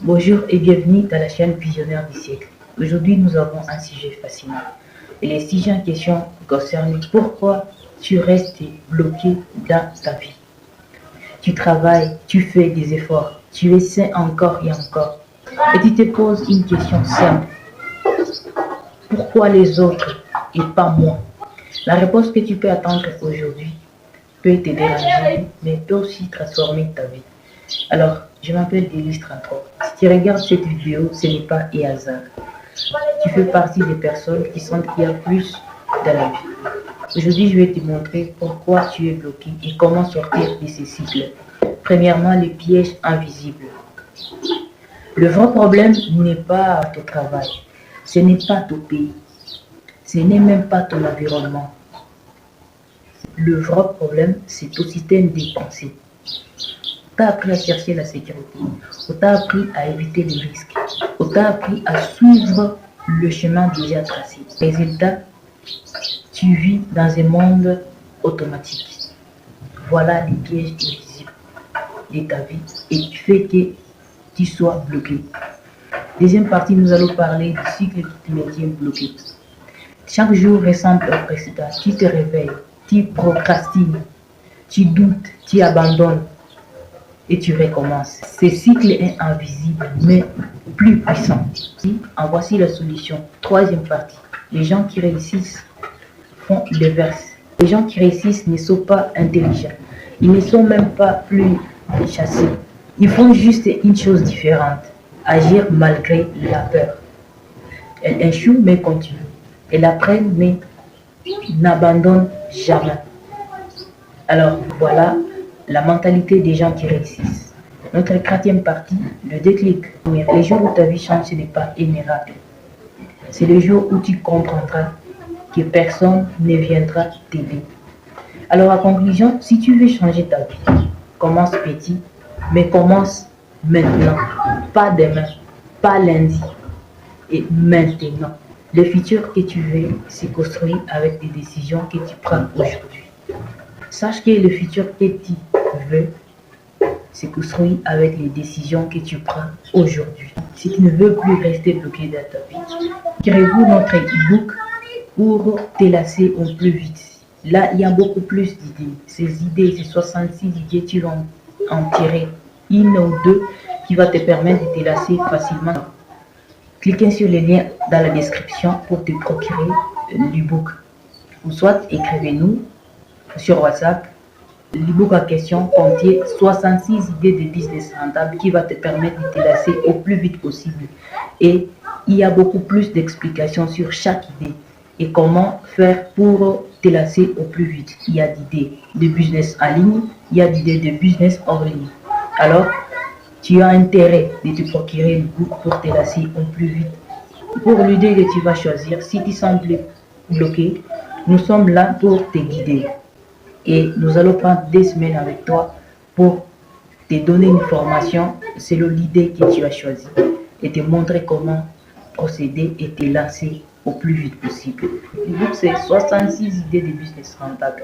Bonjour et bienvenue dans la chaîne Visionnaire du siècle. Aujourd'hui, nous avons un sujet fascinant. Et le sujet en question concerne pourquoi tu restes bloqué dans ta vie. Tu travailles, tu fais des efforts, tu essaies encore et encore. Et tu te poses une question simple. Pourquoi les autres et pas moi? La réponse que tu peux attendre aujourd'hui peut te déranger, mais peut aussi transformer ta vie. Alors, je m'appelle Delis 33. Si tu regardes cette vidéo, ce n'est pas un hasard. Tu fais partie des personnes qui sentent qu'il y a plus dans la vie. Aujourd'hui, je vais te montrer pourquoi tu es bloqué et comment sortir de ces cycles. Premièrement, les pièges invisibles. Le vrai problème n'est pas ton travail, ce n'est pas ton pays, ce n'est même pas ton environnement. Le vrai problème, c'est ton système de pensée. On t'a appris à chercher la sécurité, on t'a appris à éviter les risques, on t'a appris à suivre le chemin déjà tracé. Résultat, tu vis dans un monde automatique. Voilà les pièges invisibles de ta vie et qui fait que tu sois bloqué. Deuxième partie, nous allons parler du cycle qui te maintient bloqué. Chaque jour ressemble au précédent. Tu te réveilles, tu procrastines, tu doutes, tu abandonnes et tu recommences. Ce cycle est invisible mais plus puissant. En voici la solution. Troisième partie. Les gens qui réussissent font l'inverse. Les gens qui réussissent ne sont pas intelligents. Ils ne sont même pas plus chassés. Ils font juste une chose différente. Agir malgré la peur. Elles échouent mais continuent. Elles apprennent mais n'abandonnent jamais. Alors voilà la mentalité des gens qui réussissent. Notre quatrième partie, le déclic. Les jours où ta vie change, ce n'est pas un miracle. C'est le jour où tu comprendras que personne ne viendra t'aider. Alors, en conclusion, si tu veux changer ta vie, commence petit, mais commence maintenant. Pas demain, pas lundi, et maintenant. Le futur que tu veux se construit avec des décisions que tu prends aujourd'hui. Sache que le futur que tu veux se construit avec les décisions que tu prends aujourd'hui. Si tu ne veux plus rester bloqué dans ta vie, créez-vous notre e-book pour te lasser au plus vite. Là, il y a beaucoup plus d'idées. Ces idées, ces 66 idées, tu vas en tirer une ou deux qui va te permettre de te lasser facilement. Cliquez sur le lien dans la description pour te procurer l'e-book. Ou soit écrivez-nous sur WhatsApp. L'e-book en question contient 66 idées de business rentable qui va te permettre de te lasser au plus vite possible. Et il y a beaucoup plus d'explications sur chaque idée et comment faire pour te lasser au plus vite. Il y a d'idées de business en ligne, il y a d'idées de business hors ligne. Alors, tu as intérêt de te procurer l'e-book pour te lasser au plus vite. Pour l'idée que tu vas choisir, si tu sembles bloqué, nous sommes là pour te guider. Et nous allons prendre des semaines avec toi pour te donner une formation selon l'idée que tu as choisie et te montrer comment procéder et te lancer au plus vite possible. Le but, c'est 66 idées de business rentable.